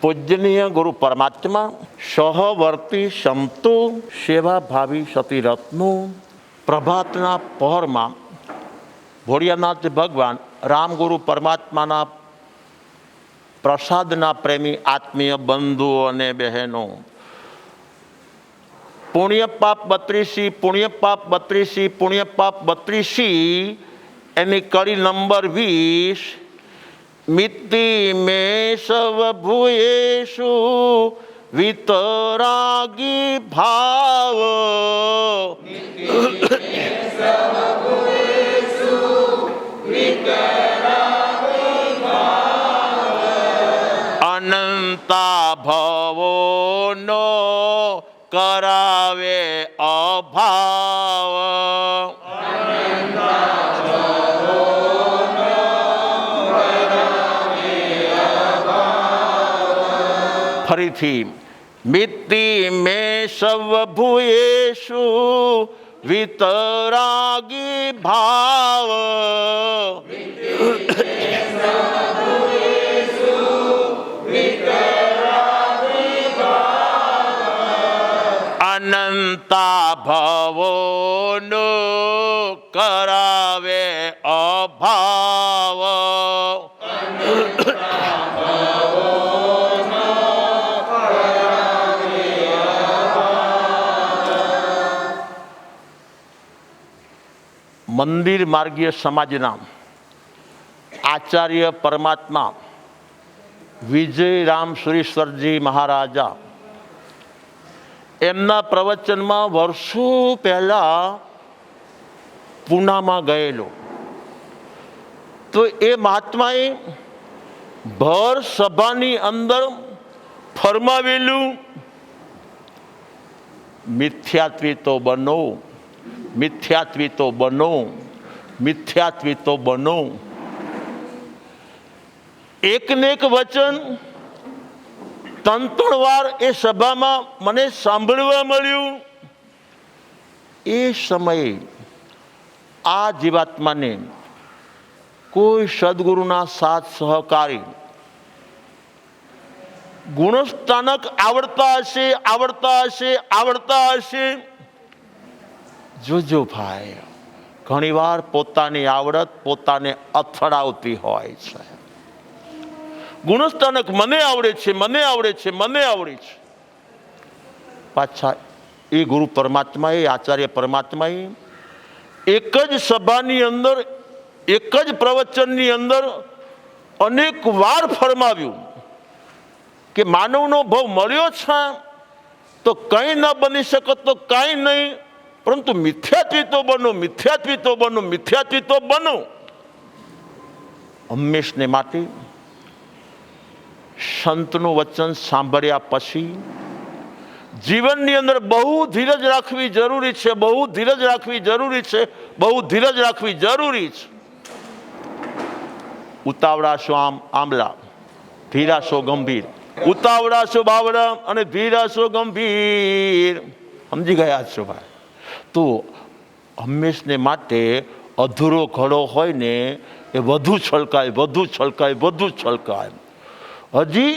પૂજનીય ગુરુ પરમાત્મા સહવર્તી સમતુ સેવાભાવી સતીરત્નું પ્રભાતના પહોરમાં ભોળિયાનાથ ભગવાન રામગુરુ પરમાત્માના પ્રસાદના પ્રેમી આત્મીય બંધુઓ અને બહેનો, પુણ્યપાપ 32 પુણ્યપાપ 32 પુણ્યપાપ 32 એની કડી નંબર 20 મિત્તિ મે સવ ભૂયેષુ વિતરાગી ભાવ અનંતા ભવોનો કરાવે અભાવ. ફરીથી મિત્તિ મે સવ ભૂયેષુ વિતરાગી ભાવ અનંતા ભવોનો કરાવે અભાવ. મંદિર માર્ગીય સમાજના આચાર્ય પરમાત્મા વિજયરામ સુરેશ્વરજી મહારાજા એમના પ્રવચનમાં વર્ષો પહેલાં પૂનામાં ગયેલો, તો એ મહાત્માએ ભર સભાની અંદર ફરમાવેલું, મિથ્યાત્વી તો બનો, મિથ્યાત્વી તો બનો, મિથ્યાત્વી તો બનો. એકને એક વચન 3 વાર એ સભામાં મને સાંભળવા મળ્યું. એ સમયે આ જીવાત્માને કોઈ સદગુરુના સાથ સહકારી ગુણસ્થાનક આવડતા હશે, આવડતા હશે, આવડતા હશે. જોજો ભાઈ, ઘણીવાર પોતાની આવડત પોતાને અથડાવતી હોય છે. ગુણસ્થાનક મને આવડે છે, મને આવડે છે, મને આવડે છે. પાછા એ ગુરુ પરમાત્માએ, આચાર્ય પરમાત્માએ એક જ સભાની અંદર, એક જ પ્રવચનની અંદર અનેક વાર ફરમાવ્યું કે માનવનો ભાવ મળ્યો છે તો કંઈ ન બની શકે તો કાંઈ નહીં, પરંતુ મિથ્યાત્વી તો બનો, મિથ્યાત્વી તો બનો, મિથ્યાત્વી તો બનો. હંમેશને માટે સંતનું વચન સાંભળ્યા પછી જીવનની અંદર બહુ ધીરજ રાખવી જરૂરી છે, બહુ ધીરજ રાખવી જરૂરી છે, બહુ ધીરજ રાખવી જરૂરી છે. ઉતાવળાશો આંબલા, ધીરાશો ગંભીર. ઉતાવળાશો બાવળા અને ધીરાશો ગંભીર. સમજી ગયા છો ભાઈ? તો હંમેશને માટે અધૂરો ઘડો હોય ને એ વધુ છલકાય, વધુ છલકાય, વધુ છલકાય. હજી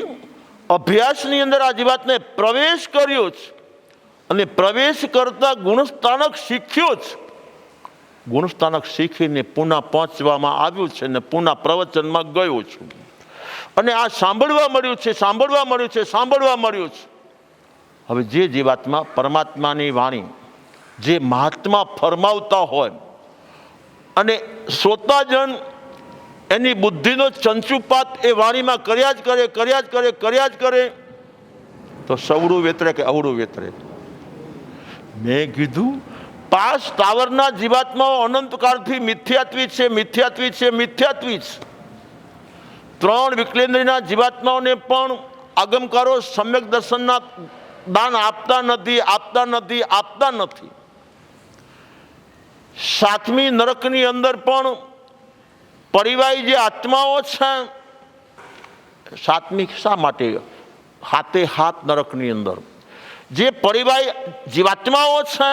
અભ્યાસની અંદર આ જીવાતને પ્રવેશ કર્યો છે અને પ્રવેશ કરતા ગુણસ્થાનક શીખ્યો છે. ગુણસ્થાનક શીખીને પુનઃ પહોંચવામાં આવ્યું છે ને પુનઃ પ્રવચનમાં ગયો છું. અને આ સાંભળવા મળ્યું છે, સાંભળવા મળ્યું છે, સાંભળવા મળ્યું છે. હવે જે જીવાતમાં પરમાત્માની વાણી, જે મહાત્મા ફરમાવતા હોય અને શ્રોતાજન એની બુદ્ધિનો ચંચુપાત એ વાણીમાં કર્યા જ કરે, કર્યા જ કરે, કર્યા જ કરે, તો સવડું વેતરે કે અવડું વેતરે. મેં કીધું 5 ટાવરના જીવાત્માઓ અનંતકાળથી મિથ્યાત્વી છે, મિથ્યાત્વી છે, મિથ્યાત્વી છે. 3 વિકલેન્દ્રના જીવાત્માઓને પણ આગમકારો સમ્યક દર્શનના દાન આપતા નથી, આપતા નથી, આપતા નથી. 7મી નરકની અંદર પણ પરિવાહી જે આત્માઓ છે, 7મી શા માટે? હાથે હાથ નરકની અંદર જે પરિવાહી જીવાત્માઓ છે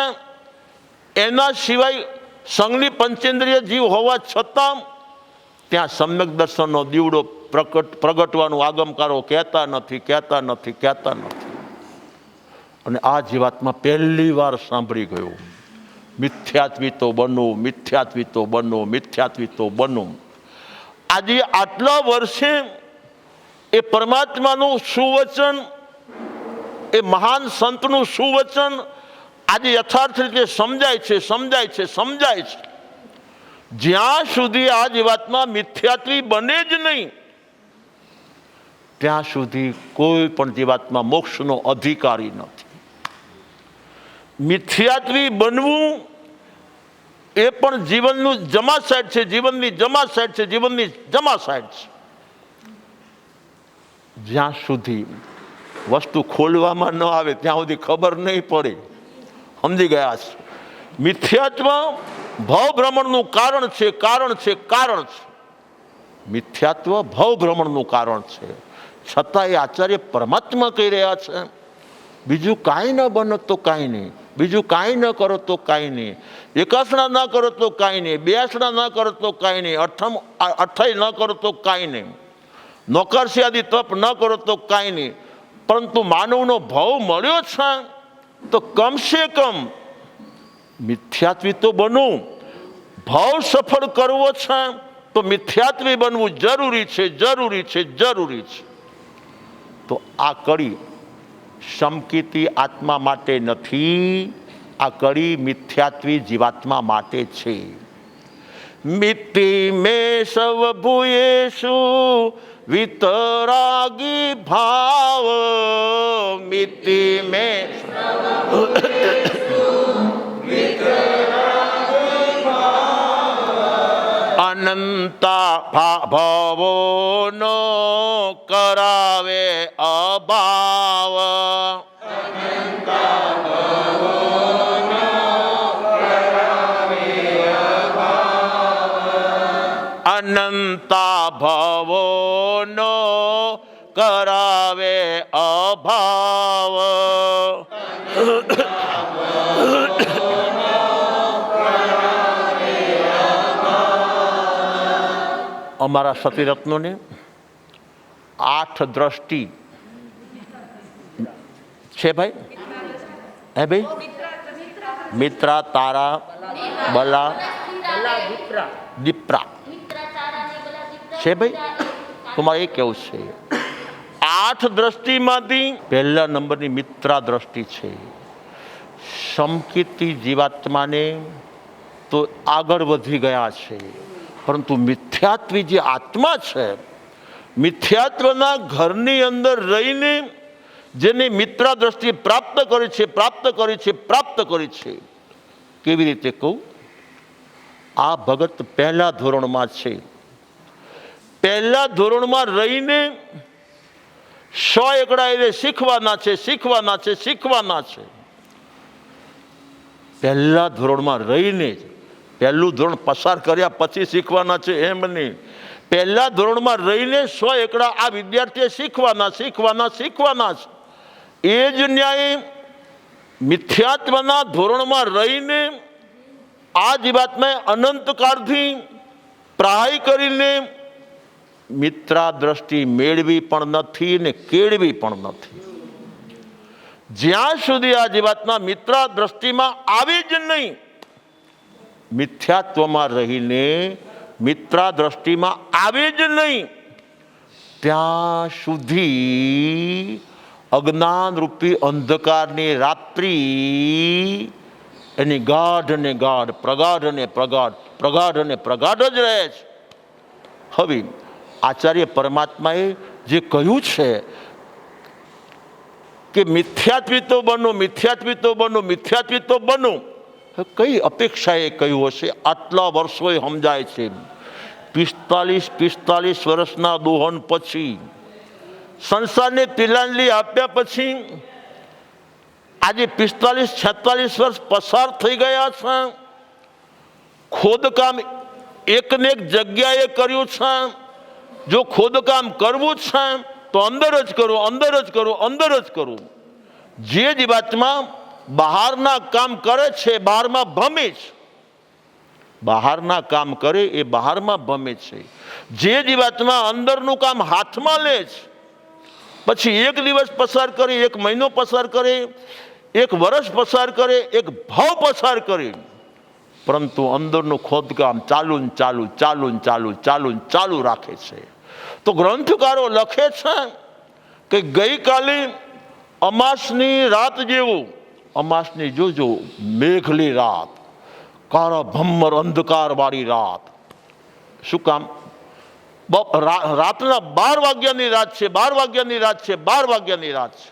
એના સિવાય સંગની પંચેન્દ્રિય જીવ હોવા છતાં ત્યાં સમ્યક દર્શનનો દીવડો પ્રગટવાનું આગમકારો કહેતા નથી. અને આ જીવાત્મા પહેલી વાર સાંભળી ગયો, મિથ્યાત્વી તો બનો. આજે આટલા વર્ષે એ પરમાત્માનું સુવચન, એ મહાન સંતનું સુવચન આજે યથાર્થ રીતે સમજાય છે. જ્યાં સુધી આ જીવાત્મા મિથ્યાત્વી બને જ નહીં, ત્યાં સુધી કોઈ પણ જીવાત્મા મોક્ષનો અધિકારી નથી. મિથ્યાત્વી બનવું એ પણ જીવનની જમાસાઈડ છે. જ્યાં સુધી વસ્તુ ખોલવામાં ન આવે ત્યાં સુધી ખબર નહીં પડે. સમજી ગયા છે? મિથ્યાત્વ ભવભ્રમણનું કારણ છે. મિથ્યાત્વ ભવભ્રમણનું કારણ છે. છતાં એ આચાર્ય પરમાત્મા કહી રહ્યા છે, બીજું કાંઈ ન બનો તો કાંઈ નહીં, બીજું કાંઈ ન કરો તો કાંઈ નહીં, એકાસણા ન કરો તો કાંઈ નહીં, બેસણા ન કરો તો કાંઈ નહીં, અઠાઈ ન કરો તો કાંઈ નહીં, નોકરશી આદિ તપ ન કરો તો કાંઈ નહીં, પરંતુ માનવનો ભાવ મળ્યો છે તો કમસે કમ મિથ્યાત્વી તો બનવું. ભાવ સફળ કરવો છે તો મિથ્યાત્વી બનવું જરૂરી છે. તો આ કડી સમકીતી આત્મા માટે નથી, આ કડી મિથ્યાત્વી જીવાત્મા માટે છે. મિતિ મે સવ ભૂયેષુ વિતરાગી ભાવ, મિતિ મે અનંતા ભાવો નો કરાવે અભાવ, અનંતા ભાવો નો કરાવે અભાવ. અમારા સતીરત્નોને 8 દ્રષ્ટિ છે ભાઈ. હે ભાઈ, મિત્રા, તારા, બલા, દીપ્રા છે ભાઈ. તમારે એ કેવું છે? 8 દ્રષ્ટિમાંથી પહેલા નંબરની મિત્રા દ્રષ્ટિ છે. સમકીર્તિ જીવાત્માને તો આગળ વધી ગયા છે, પરંતુ મિથ્યાત્વી જે આત્મા છે, મિથ્યાત્વના ઘરની અંદર રહીને જેને મિત્રા દ્રષ્ટિ પ્રાપ્ત કરી છે. કેવી રીતે કહું? આ ભગત પહેલા ધોરણમાં છે. પહેલા ધોરણમાં રહીને 100 એકડા એને શીખવાના છે. પહેલા ધોરણમાં રહીને જ, પહેલું ધોરણ પસાર કર્યા પછી શીખવાના છે એમ નહીં. પહેલા ધોરણમાં રહીને 100 એકડા આ વિદ્યાર્થીએ શીખવાના છે. એ જ ન્યાય મિથ્યાત્વના ધોરણમાં રહીને આ જીવાત્માએ અનંતકાળથી પ્રહાય કરીને મિત્રા દ્રષ્ટિ મેળવી પણ નથી ને કેળવી પણ નથી. જ્યાં સુધી આ જીવાત્મા મિત્રા દ્રષ્ટિમાં આવી જ નહીં, મિથ્યાત્વમાં રહીને મિત્રા દ્રષ્ટિમાં આવી જ નહીં, ત્યાં સુધી અજ્ઞાન રૂપી અંધકારની રાત્રિ એની ગાઢ ને ગાઢ, પ્રગાઢ અને પ્રગાઢ જ રહે છે. હવે આચાર્ય પરમાત્માએ જે કહ્યું છે કે મિથ્યાત્વી તો બનો, કઈ અપેક્ષાએ કહ્યું હશે? આટલા વર્ષોએ સમજાય છે. 45 વર્ષના દોહન પછી, સંસારને તિલાંજલિ આપ્યા પછી આજે 45-46 વર્ષ પસાર થઈ ગયા છે. ખોદકામ એકને એક જગ્યાએ કર્યું છે. જો ખોદકામ કરવું છે તો અંદર જ કરો. જે જીવાત્મા બહારના કામ કરે છે, બહારમાં ભમે છે. બહારના કામ કરે એ બહારમાં ભમે છે. જે જીવાત્મા અંદરનું કામ હાથમાં લે છે, પછી એક દિવસ પસાર કરે, એક મહિનો પસાર કરે, એક વર્ષ પસાર કરે, એક ભાવ પસાર કરે, પરંતુ અંદરનું ખોદકામ ચાલુ ને ચાલુ ચાલુ ને ચાલુ ચાલુ ને ચાલુ રાખે છે. તો ગ્રંથકારો લખે છે કે ગઈકાલે અમાસની રાત જેવું, અમાસની જોજો મેઘલી રાત, કાળા ભમ્મર અંધકાર વાળી રાત. શું કામ? રાતના 12 વાગ્યાની રાત છે, 12 વાગ્યાની રાત છે, 12 વાગ્યાની રાત છે.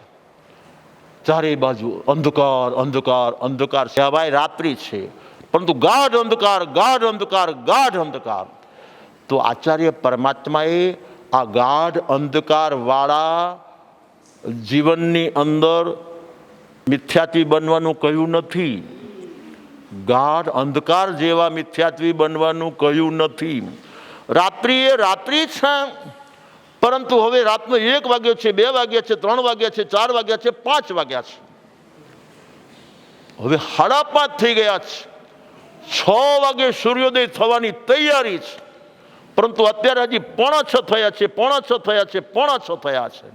ચારે બાજુ અંધકાર અંધકાર અંધકાર છે. ભાઈ રાત્રિ છે, પરંતુ ગાઢ અંધકાર ગાઢ અંધકાર ગાઢ અંધકાર. તો આચાર્ય પરમાત્માએ આ ગાઢ અંધકાર વાળા જીવનની અંદર મિથ્યાત્વી બનવાનું કહ્યું નથી, ગાઢ અંધકાર જેવા મિથ્યાત્વી બનવાનું કહ્યું નથી. રાત્રિ એ રાત્રિ છે, પરંતુ હવે રાતનો 1 વાગ્યો છે, 2 વાગ્યા છે, 3 વાગ્યા છે, 4 વાગ્યા છે, 5 વાગ્યા છે, હવે 5:30 થઈ ગયા છે, 6 વાગે સૂર્યોદય થવાની તૈયારી છે, પરંતુ અત્યારે હજી 5:45 થયા છે, 5:45 થયા છે, 5:45 થયા છે.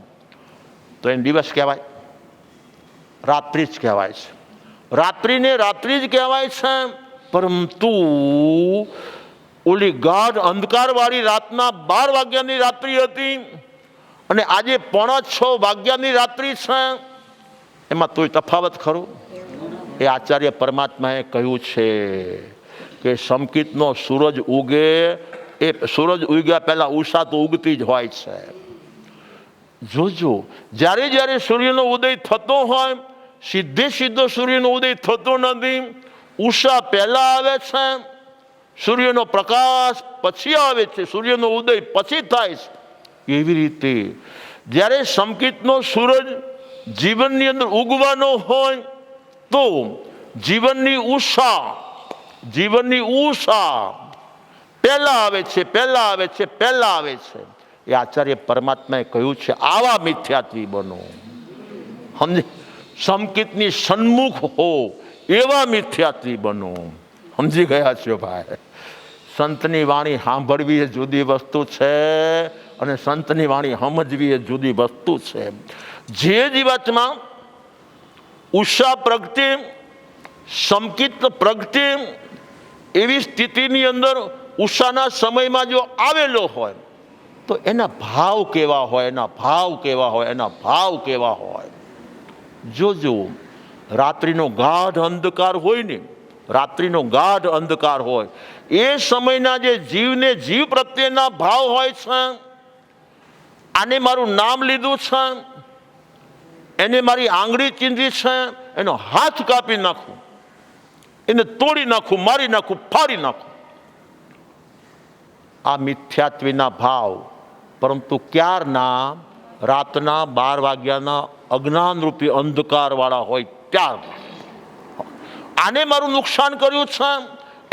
તો એને દિવસ કહેવાય? રાત્રિ જ કહેવાય છે. રાત્રિને રાત્રિ જ કહેવાય છે, પરંતુ ઓલી ગાઢ અંધકાર વાળી રાતના 12 વાગ્યાની રાત્રિ હતી અને આજે 5:45 વાગ્યાની રાત્રિ છે, એમાં તોય તફાવત ખરો? એ આચાર્ય પરમાત્માએ કહ્યું છે કે સમકિતનો સૂરજ ઉગે, એ સૂરજ ઉગ્યા પહેલા ઉષા તો ઉગતી જ હોય છે. જોજો, જ્યારે જ્યારે સૂર્યનો ઉદય થતો હોય, સીધો સૂર્યનો ઉદય થતો નથી, ઉષા પહેલા આવે છે, સૂર્યનો પ્રકાશ પછી આવે છે, સૂર્યનો ઉદય પછી થાય છે. એવી રીતે જ્યારે સમકિતનો સૂરજ જીવનની અંદર ઉગવાનો હોય તો જીવનની ઉષા પહેલા આવે છે, પહેલા આવે છે, પહેલા આવે છે. એ આચાર્ય પરમાત્માએ કહ્યું છે આવા મિથ્યાત્વી બનો. સમજે? સમકિતની સન્મુખ હો એવા મિથ્યાત્વી બનો. સમજી ગયા છો ભાઈ? સંતની વાણી સાંભળવી એ જુદી વસ્તુ છે અને સંતની વાણી સમજવી એ જુદી વસ્તુ છે. જે જીવાતમાં ઉષા પ્રગટે, સમકિત પ્રગટે, એવી સ્થિતિની અંદર ઉષાના સમયમાં જો આવેલો હોય તો એના ભાવ કેવા હોય, એના ભાવ કેવા હોય, એના ભાવ કેવા હોય. જોજો, રાત્રિનો ગાઢ અંધકાર હોય ને, રાત્રિનો ગાઢ અંધકાર હોય, એ સમયના જે જીવને જીવ પ્રત્યેના ભાવ હોય છે, આને મારું નામ લીધું છે, એને મારી આંગળી ચીંધી છે, એનો હાથ કાપી નાખું, એને તોડી નાખું, મારી નાખું, ફાડી નાખું, આ મિથ્યાત્વીના ભાવ. પરંતુ ક્યારના? રાતના 12 વાગ્યાના અજ્ઞાનરૂપી અંધકાર વાળા હોય ત્યાર. આને મારું નુકસાન કર્યું છે,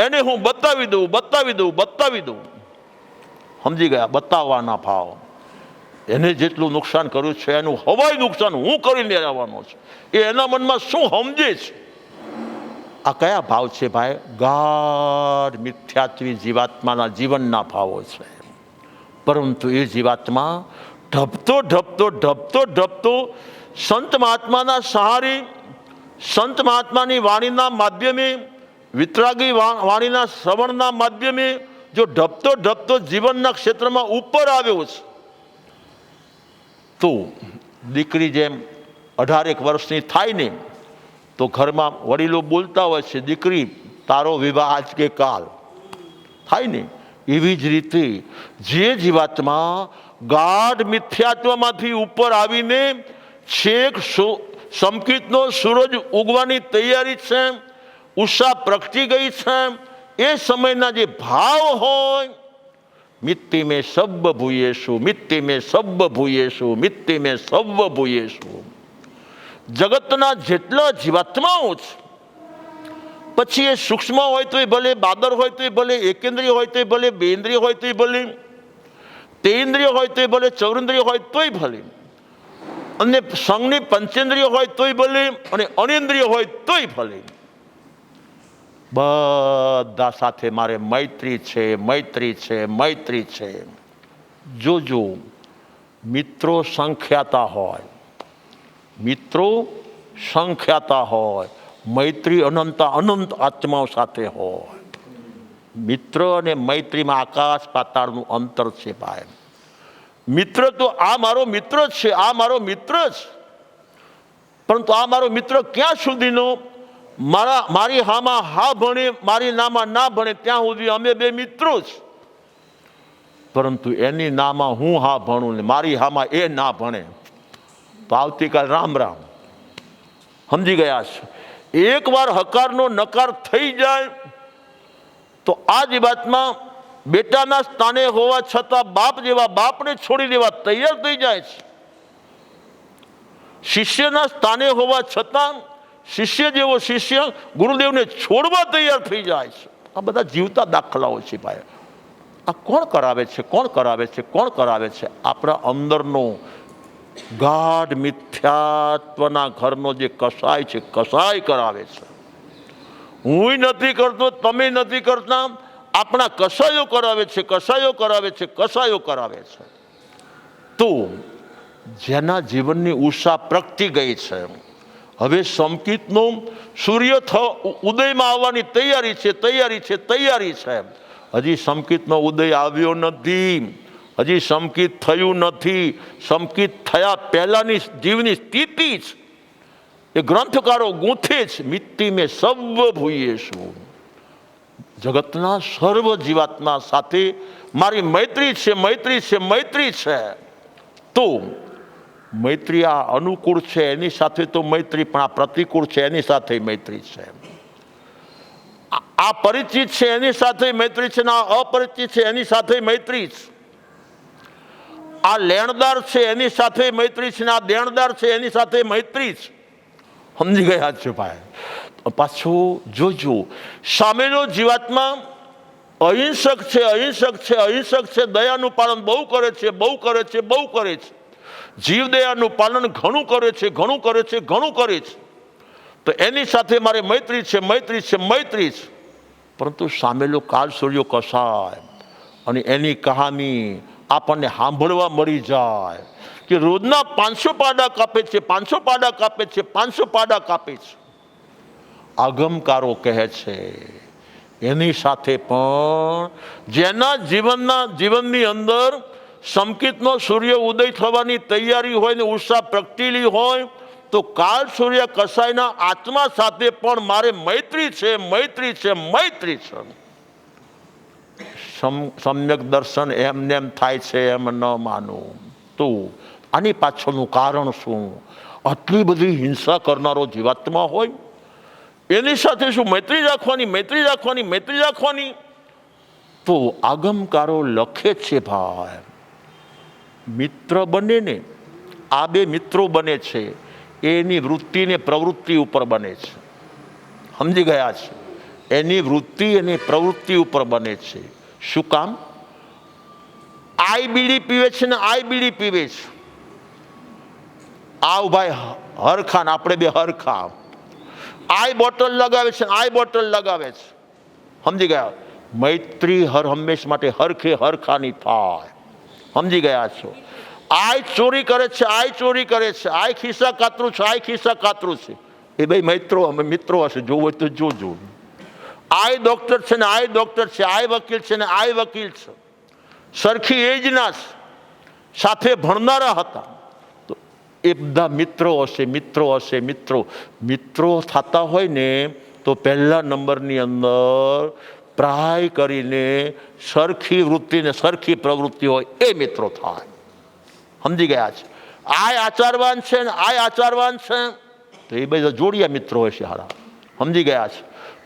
એને હું બતાવી દઉં, બતાવી દઉં, બતાવી દઉં. સમજી ગયા? બતાવવાના ભાવ. એને જેટલું નુકસાન કર્યું છે એનું હવાઈ નુકસાન હું કરીને આવવાનો છું. એ એના મનમાં શું સમજે છે? આ કયા ભાવ છે ભાઈ? ગાઢ મિથ્યાત્વી જીવાત્માના જીવનના ભાવો છે. પરંતુ એ જીવાત્મા ઢબતો ઢબતો ઢબતો ઢબતો સંત મહાત્માના સહારે, સંત મહાત્માની વાણીના માધ્યમે, વિતરાગી વાણીના શ્રવણના માધ્યમે જો ઢબતો ઢબતો જીવનના ક્ષેત્રમાં ઉપર આવ્યો છે, તો દીકરી જેમ 18 વર્ષની થાય ને તો ઘરમાં વડીલો બોલતા હોય છે, દીકરી તારો વિવાહ આજ કે કાલ થાય ને. એવી જ રીતે જે જીવાત્મા ગાઢ મિથ્યાત્વમાંથી ઉપર આવીને છેક સમકિતનો સૂરજ ઉગવાની તૈયારી છે, ઉષા પ્રગટી ગઈ છે, એ સમયના જે ભાવ હોય, મિત્તિ મેં સબ્બ ભૂયેશુ, મિત્તિ મેં સબ્બ ભૂયેશુ, મિત્તિ મેં સબ્બ ભૂયેશુ. જગતના જેટલા જીવાત્માઓ છે, પછી એ સૂક્ષ્મ હોય તોય ભલે, બાદર હોય તોય ભલે, એકેન્દ્રિય હોય તોય ભલે, બેન્દ્રિય હોય તોય ભલે, તેન્દ્રિય હોય તોય ભલે, ચૌરેન્દ્રિય હોય તોય ભલે, અને સંઘની પંચેન્દ્રિય હોય તોય ભલે, અને અનેન્દ્રિય હોય તોય ભલે, બધા સાથે મારે મૈત્રી છે, મૈત્રી છે, મૈત્રી છે. જોજો મિત્રો સંખ્યાતા હોય, મિત્રો સંખ્યાતા હોય, મૈત્રી અનંત આત્માઓ સાથે હોય. મિત્ર અને મૈત્રીમાં આકાશ પાતાળનું અંતર છે ભાઈ. મિત્ર તો આ મારો મિત્ર જ છે, આ મારો મિત્ર જ, પરંતુ આ મારો મિત્ર ક્યાં સુધીનો? મારી હામાં હા ભણે, મારી નામાં ના ભણે ત્યાં સુધી અમે બે મિત્રો જ. પરંતુ એની નામાં હું હા ભણું ને મારી હામાં એ ના ભણે તો આવતીકાલ રામ રામ. સમજી ગયા છે? એકવાર હકારનો નકાર થઈ જાય તો આ જ વાતમાં બેટાના સ્થાને હોવા છતાં બાપ જેવા બાપને છોડી દેવા તૈયાર થઈ જાય છે. શિષ્યના સ્થાને હોવા છતાં શિષ્ય જેવો શિષ્ય ગુરુદેવને છોડવા તૈયાર થઈ જાય છે. આ બધા જીવતા દાખલાઓ છે ભાઈ. આ કોણ કરાવે છે? કોણ કરાવે છે? કોણ કરાવે છે? આપણા અંદરનો ગાઢ મિથ્યાત્વના ઘરનો જે કસાય છે, કસાય કરાવે છે. હું નથી કરતો, તમે નથી કરતા, આપણા કસાયો કરાવે છે, કસાયો કરાવે છે, કસાયો કરાવે છે. તો જેના જીવનની ઉષા પ્રગટી ગઈ છે, હવે સંકિતનો સૂર્ય ઉદયમાં આવવાની તૈયારી છે, તૈયારી છે, તૈયારી છે. હજી સંકિતનો ઉદય આવ્યો નથી, હજી સંકિત થયું નથી. સંકિત થયા પહેલાની જીવની સ્થિતિ જ એ ગ્રંથકારો ગૂંથે જ. મિટ્ટી મેં સર્વ ભૂયેશું. જગતના સર્વ જીવાત્મા સાથે મારી મૈત્રી છે, મૈત્રી છે, મૈત્રી છે. તો મૈત્રી આ અનુકૂળ છે એની સાથે તો મૈત્રી, પણ આ પ્રતિકૂળ છે એની સાથે મૈત્રી છે. આ પરિચિત છે એની સાથે મૈત્રી છે, આ અપરિચિત છે એની સાથે મૈત્રી છે. આ લેણદાર છે એની સાથે મૈત્રી છે, આ દેણદાર છે એની સાથે મૈત્રી છે. સમજી ગયા છો ભાઈ? પાછું જોજો, સામેનો જીવાત્મા અહિંસક છે, અહિંસક છે, અહિંસક છે, દયાનું પાલન બહુ કરે છે, બહુ કરે છે, બહુ કરે છે. જીવ દયાનું પાલન ઘણું કરે છે, ઘણું કરે છે, ઘણું કરે છે. તો એની સાથે મારે મૈત્રી છે, મૈત્રી છે, મૈત્રી છે. પરંતુ સામેલો કાળ સૂર્યો કસાય અને એની કહાની આપણને સાંભળવા મળી જાય કે રોજના 500 પાડા કાપે છે, 500 પાડા કાપે છે, 500 પાડા કાપે છે. આગમકારો કહે છે એની સાથે પણ જેના જીવનની અંદર સંકિતનો સૂર્ય ઉદય થવાની તૈયારી હોય ને ઉષા પ્રગટેલી હોય, તો કાળ સૂર્ય કસાયના આત્મા સાથે પણ મારે મૈત્રી છે, મૈત્રી છે, મૈત્રી છે. સમ્યક દર્શન એમને એમ થાય છે એમ ન માનું. તો આની પાછળનું કારણ શું? આટલી બધી હિંસા કરનારો જીવાત્મા હોય એની સાથે શું મૈત્રી રાખવાની, મૈત્રી રાખવાની, મૈત્રી રાખવાની? તો આગમકારો લખે છે ભાઈ, મિત્ર બને ને, આ બે મિત્રો બને છે એની વૃત્તિ ને પ્રવૃત્તિ ઉપર બને છે. સમજી ગયા છે? એની વૃત્તિ અને પ્રવૃત્તિ ઉપર બને છે. શું કામ? આઈ બીડી પીવે છે ને આઈ બીડી પીવે છે. આવ ભાઈ હરખા ને આપણે બે હરખા. આઈ બોટલ લગાવે છે, આઈ બોટલ લગાવે છે. સમજી ગયા? મૈત્રી હંમેશ માટે હરખે હરખાની થાય. સમજી ગયા છો? આઈ ચોરી કરે છે, આઈ ચોરી કરે છે, આઈ ખિસ્સા કાતરું છે, આઈ ખિસ્સા કાતરું છે. એ ભાઈ મિત્રો, અમે મિત્રો હશે, જોવું હોય તો જોજો. આઈ ડોક્ટર છે ને આઈ ડોક્ટર છે, આઈ વકીલ છે ને આઈ વકીલ છે. સરખી એજના સાથે ભણનારા હતા. તો એ બધા મિત્રો હશે, મિત્રો હશે, મિત્રો. મિત્રો થતા હોય ને તો પહેલા નંબરની અંદર પ્રાય કરીને સરખી વૃત્તિ ને સરખી પ્રવૃત્તિ હોય એ મિત્રો થાય. સમજી ગયા છે? આય આચારવાન છે ને આય આચારવાન છે તો એ બધા જોડિયા મિત્રો હશે હારા. સમજી ગયા છે?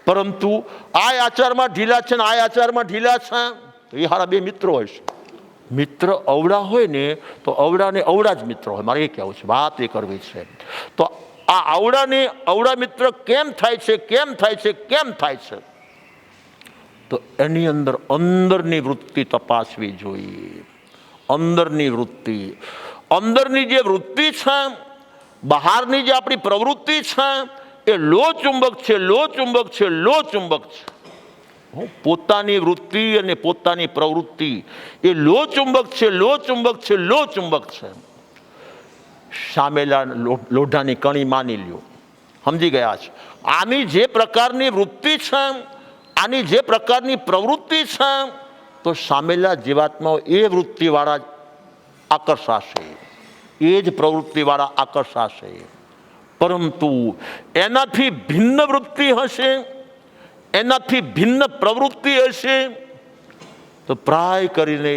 પરંતુ આય આચારમાં ઢીલા છે ને આય આચારમાં ઢીલા છે તો એ હારા બે મિત્રો હશે. મિત્ર અવળા હોય ને તો અવળા ને અવળા જ મિત્રો હોય. મારે એ કહેવું છે, વાત એ કરવી છે. તો આ અવળાને અવળા મિત્ર કેમ થાય છે, કેમ થાય છે, કેમ થાય છે? તો એની અંદર અંદરની વૃત્તિ તપાસવી જોઈએ. અંદરની વૃત્તિ, અંદરની જે વૃત્તિ છે, બહારની જે આપણી પ્રવૃત્તિ છે એ લો ચુંબક છે, લો ચુંબક છે, લો ચુંબક છે. પોતાની વૃત્તિ અને પોતાની પ્રવૃત્તિ એ લો ચુંબક છે, લો ચુંબક છે, લો ચુંબક છે. સામેલા લોઢાની કણી માની લ્યો, સમજી ગયા છે. આની જે પ્રકારની વૃત્તિ છે, આની જે પ્રકારની પ્રવૃત્તિ છે, તો સામેલા જીવાત્માઓ એ વૃત્તિવાળા જ આકર્ષાશે, એ જ પ્રવૃત્તિવાળા આકર્ષાશે. પરંતુ એનાથી ભિન્ન વૃત્તિ હશે, એનાથી ભિન્ન પ્રવૃત્તિ હશે, તો પ્રાય કરીને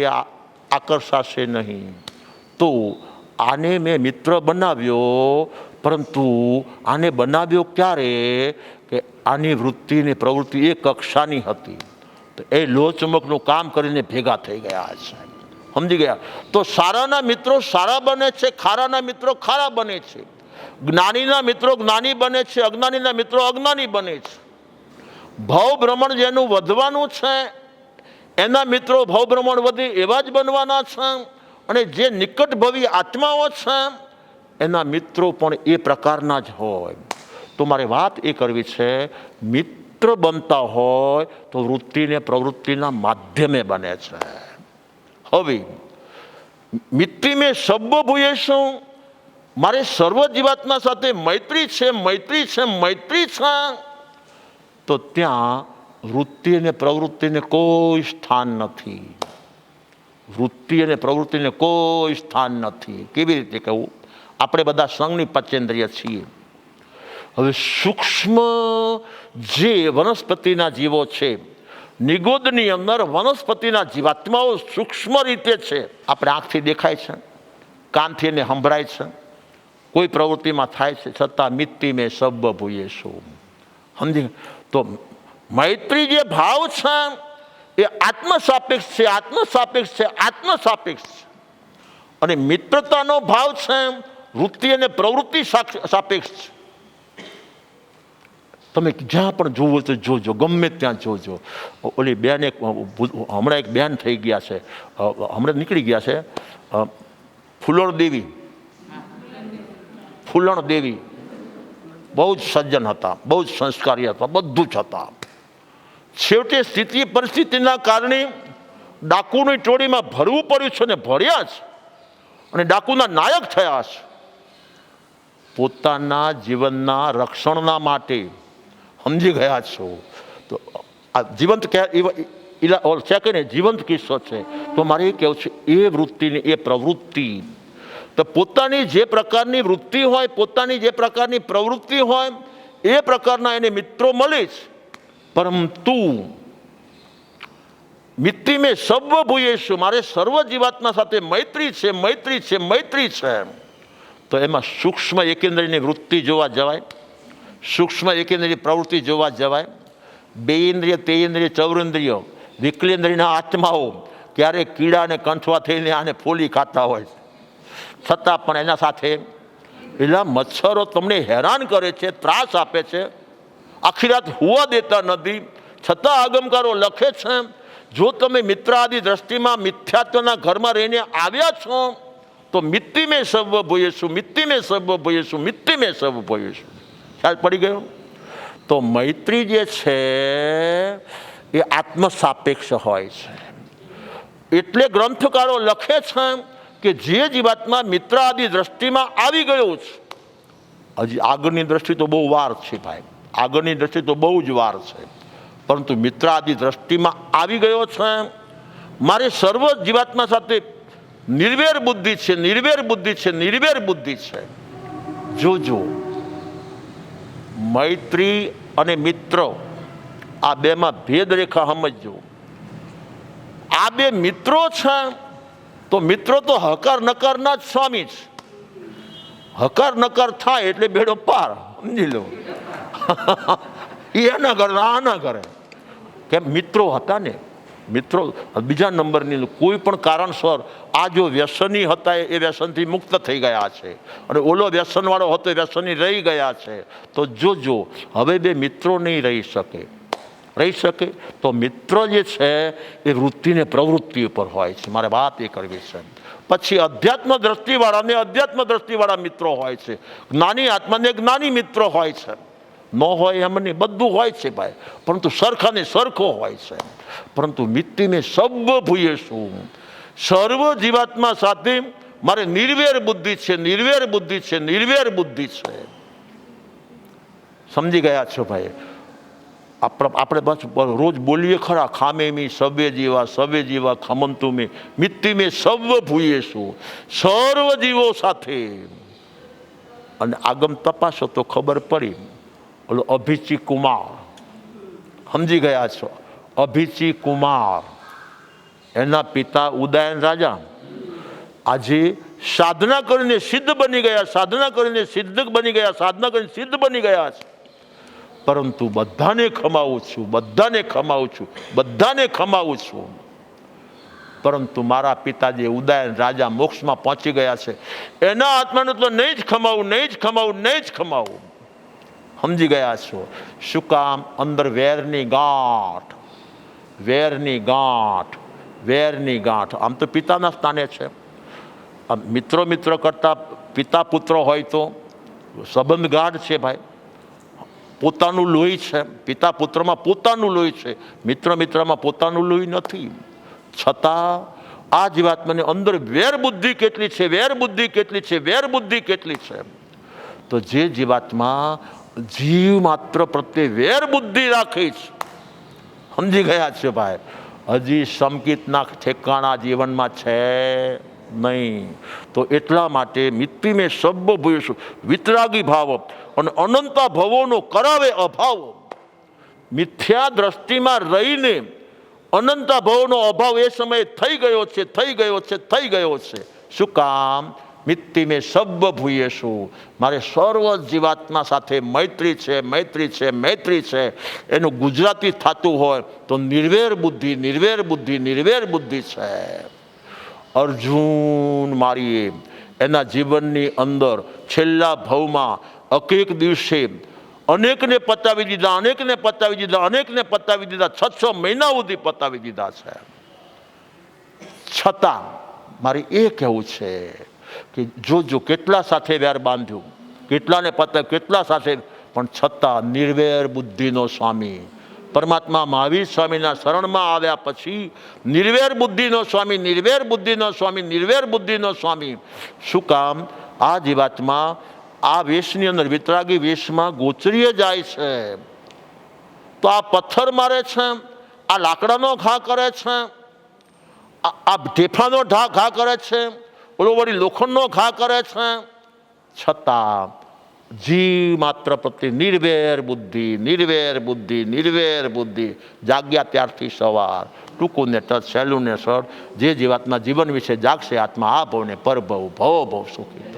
આકર્ષાશે નહીં. તો આને મેં મિત્ર બનાવ્યો, પરંતુ આને બનાવ્યો ક્યારે કે આની વૃત્તિ ને પ્રવૃત્તિ એ કક્ષાની હતી, તો એ લોચુંબકનું કામ કરીને ભેગા થઈ ગયા છે. સમજી ગયા? તો સારાના મિત્રો સારા બને છે, ખારાના મિત્રો ખારા બને છે, જ્ઞાનીના મિત્રો જ્ઞાની બને છે, અજ્ઞાનીના મિત્રો અજ્ઞાની બને છે. ભાવ ભ્રમણ જેનું વધવાનું છે એના મિત્રો ભાવ ભ્રમણ વધે એવા જ બનવાના છે, અને જે નિકટભવી આત્માઓ છે એના મિત્રો પણ એ પ્રકારના જ હોય. તો મારે વાત એ કરવી છે, મિત્ર બનતા હોય તો વૃત્તિને પ્રવૃત્તિના માધ્યમે બને છે. હવે મિત્રી મેં સર્વ ભૂયેશું, મારે સર્વ જીવાત્મા સાથે મૈત્રી છે, મૈત્રી છે, મૈત્રી છે, તો ત્યાં વૃત્તિ અને પ્રવૃત્તિને કોઈ સ્થાન નથી. વૃત્તિ અને પ્રવૃત્તિને કોઈ સ્થાન નથી. કેવી રીતે કહેવું? આપણે બધા સંઘની પંચેન્દ્રિય છીએ. હવે સૂક્ષ્મ જે વનસ્પતિના જીવો છે, નિગોદની અંદર વનસ્પતિના જીવાત્માઓ સૂક્ષ્મ રીતે છે. આપણે આંખથી દેખાય છે, કાનથી એને સંભળાય છે, કોઈ પ્રવૃત્તિમાં થાય છે, છતાં મિત્તિ મેં સર્વ ભૂયેશું. સમજી? તો મૈત્રી જે ભાવ છે એ આત્મ સાપેક્ષ છે, આત્મ સાપેક્ષ છે, આત્મ સાપેક્ષ છે. અને મિત્રતાનો ભાવ છે વૃત્તિ અને પ્રવૃત્તિ સાપેક્ષ છે. તમે જ્યાં પણ જોવો તો જોજો, ગમે ત્યાં જોજો. ઓલી બેન એક હમણાં એક બેન થઈ ગયા છે, હમણાં નીકળી ગયા છે, ફૂલણ દેવી, ફૂલણ દેવી બહુ જ સજ્જન હતા, બહુ જ સંસ્કારી હતા, બધું જ હતા. છેવટે સ્થિતિ પરિસ્થિતિના કારણે ડાકુની ટોળીમાં ભરવું પડ્યું છે, ને ભર્યા છે, અને ડાકુના નાયક થયા છે. પોતાના જીવનના રક્ષણના માટે. સમજી ગયા છો? તો આ જીવંત છે કે ને, જીવંત કિસ્સો છે. તો મારે એ કહેવું છે, એ વૃત્તિની એ પ્રવૃત્તિ, તો પોતાની જે પ્રકારની વૃત્તિ હોય, પોતાની જે પ્રકારની પ્રવૃત્તિ હોય, એ પ્રકારના એને મિત્રો મળે છે. પરંતુ મિત્રી મેં સર્વ ભૂયેશું, મારે સર્વ જીવાત્મા સાથે મૈત્રી છે, મૈત્રી છે, મૈત્રી છે. તો એમાં સૂક્ષ્મ એકેન્દ્રની વૃત્તિ જોવા જવાય, સૂક્ષ્મ એકેન્દ્રની પ્રવૃત્તિ જોવા જવાય. બે ઇન્દ્રિય, તે ઇન્દ્રિય, ચૌરેન્દ્રિયો, વિકલેન્દ્રિયના આત્માઓ ક્યારેક કીડાને કંઠવા થઈને આને ફોલી ખાતા હોય, છતાં પણ એના સાથે પેલા મચ્છરો તમને હેરાન કરે છે, ત્રાસ આપે છે, આખી રાત હુવા દેતા નથી, છતાં આગમકારો લખે છે, જો તમે મિત્ર આદિ દ્રષ્ટિમાં મિથ્યાત્વના ઘરમાં રહીને આવ્યા છો તો મિત્તિ મેં સર્વ ભૂયેશું, મિત્તિ મેં સર્વ ભૂયેશું, મિત્તિ મેં સર્વ ભૂયેશું. ખ્યાલ પડી ગયો? તો મૈત્રી જે છે એ આત્મ સાપેક્ષ હોય છે. એટલે ગ્રંથકારો લખે છે કે જે જીવાત્મા મિત્ર આદિ દ્રષ્ટિમાં આવી ગયો છે, હજી આગળની દ્રષ્ટિ તો બહુ વાર છે ભાઈ, આગળની દ્રષ્ટિ તો બહુ જ વાર છે, પરંતુ મિત્ર આદિ દ્રષ્ટિમાં આવી ગયો છે, મારે સર્વ જીવાત્મા સાથે નિર્વેર બુદ્ધિ છે, નિર્વેર બુદ્ધિ છે, નિર્વેર બુદ્ધિ છે. જોજો, મૈત્રી અને મિત્ર આ બેમાં ભેદ રેખા સમજજો. આ બે મિત્રો છે, તો મિત્રો તો હકાર નકારના જ સ્વામી છે. હકાર નકાર થાય એટલે બેડો પાર. સમજી લો. એ ના કરે, આ ના કરે. કેમ? મિત્રો હતા ને, મિત્રો. બીજા નંબરની કોઈ પણ કારણસર આ જો વ્યસની હતા એ વ્યસનથી મુક્ત થઈ ગયા છે, અને ઓલો વ્યસનવાળો હતો એ વ્યસની રહી ગયા છે. તો જોજો, હવે બે મિત્રો નહીં રહી શકે. રહી શકે તો મિત્ર જે છે એ વૃત્તિ ને પ્રવૃત્તિ ઉપર હોય છે. મારે વાત એ કરવી છે. પછી અધ્યાત્મ દ્રષ્ટિવાળા ને અધ્યાત્મ દ્રષ્ટિવાળા મિત્રો હોય છે, જ્ઞાની આત્માને જ્ઞાની મિત્રો હોય છે. ન હોય એમ નહીં, બધું હોય છે ભાઈ, પરંતુ સરખાને સરખો હોય છે. પરંતુ મિત્તિને સર્વ ભૂયેશું, સર્વ જીવાત્મા સાથે મારે નિર્વેર બુદ્ધિ છે, નિર્વેર બુદ્ધિ છે, નિર્વેર બુદ્ધિ છે. સમજી ગયા છો ભાઈ? આપણે બસ રોજ બોલીએ ખરા, ખામે મી સવે જીવા ખમંતુ મે મિત્તિ મેં સર્વ ભૂયેશું, સર્વ જીવો સાથે. અને આગમ તપાસો તો ખબર પડી, ઓલો અભિચી કુમાર, સમજી ગયા છો? અભિચી કુમાર, એના પિતા ઉદયન રાજા આજે સાધના કરીને સિદ્ધ બની ગયા, સાધના કરીને સિદ્ધ બની ગયા, સાધના કરીને સિદ્ધ બની ગયા છે. પરંતુ બધાને ખમાવું છું, બધાને ખમાવું છું, બધાને ખમાવું છું. પરંતુ મારા પિતાજી ઉદયન રાજા મોક્ષમાં પહોંચી ગયા છે, એના આત્માનું તો નહીં જ ખમાવું, નહીં જ ખમાવું, નહીં જ ખમાવું. સમજી ગયા છો? શું કામ? અંદર વેરની ગાંઠ, વેરની ગાંઠ, વેરની ગાંઠ. આમ તો પિતાના સ્થાને છે. મિત્રો મિત્રો કરતા પિતા પુત્ર હોય તો સંબંધ ગાઢ છે ભાઈ, પોતાનું લોહી છે. પિતા પુત્રમાં પોતાનું લોહી છે, મિત્ર મિત્રમાં પોતાનું લોહી નથી. છતાં આ જીવાત્માની અંદર વેર બુદ્ધિ કેટલી છે, વેર બુદ્ધિ કેટલી છે, વેર બુદ્ધિ કેટલી છે. તો જે જીવાત્મા જીવ માત્ર પ્રત્યે વેર બુદ્ધિ રાખી છે, સમજી ગયા છે ભાઈ? હજી સમકિતના ઠેકાણા જીવનમાં છે નહીં. તો એટલા માટે મિત્તિ મેં સર્વ ભૂયેશું, વિતરાગી ભાવ અને અનંતા ભવોનો કરાવે અભાવ. મિથ્યા દ્રષ્ટિમાં રહીને અનંતા ભવોનો અભાવ એ સમયે થઈ ગયો છે, થઈ ગયો છે, થઈ ગયો છે. શું કામ? મિત્તિ મેં સર્વ ભૂયેશું, મારે સર્વ જીવાત્મા સાથે મૈત્રી છે, મૈત્રી છે, મૈત્રી છે. એનું ગુજરાતી થતું હોય તો નિર્વેર બુદ્ધિ, નિર્વેર બુદ્ધિ, નિર્વેર બુદ્ધિ છે. અર્જુન મારીએ એના જીવનની અંદર છેલ્લા ભવમાં અકેક દિવસે અનેકને પતાવી દીધા, અનેકને પતાવી દીધા, અનેકને પતાવી દીધા, 6 મહિના સુધી પતાવી દીધા છે. છતાં મારે એ કહેવું છે કે જોજો કેટલા સાથે વેર બાંધ્યું, કેટલાને પતાવ્યું, કેટલા સાથે, પણ છતાં નિર્વેર બુદ્ધિનો સ્વામી પરમાત્મા મહાવીર સ્વામીના શરણમાં આવ્યા પછી નિર્વેર બુદ્ધિનો સ્વામી, નિર્વેર બુદ્ધિનો સ્વામી, નિર્વેર બુદ્ધિનો સ્વામી. શું કામ? આ જીવાત્મા આ વેશની અંદર વિતરાગી વેશમાં ગોચરીએ જાય છે તો આ પથ્થર મારે છે, આ લાકડાનો ઘા કરે છે, આ ઢેફાનો ઘા કરે છે, ઓલો વળી લોખંડનો ઘા કરે છે. છતાં જીવ માત્ર પ્રત્યે નિર્વેર બુદ્ધિ, નિર્વેર બુદ્ધિ, નિર્વેર બુદ્ધિ. જાગ્યા ત્યારથી સવાર, ટૂંકું ને ટચ, સહેલું ને સર. જે જીવાત્મા જીવન વિશે જાગશે, આત્મા આ ભવને પરભવ, ભવો ભવ સુખી.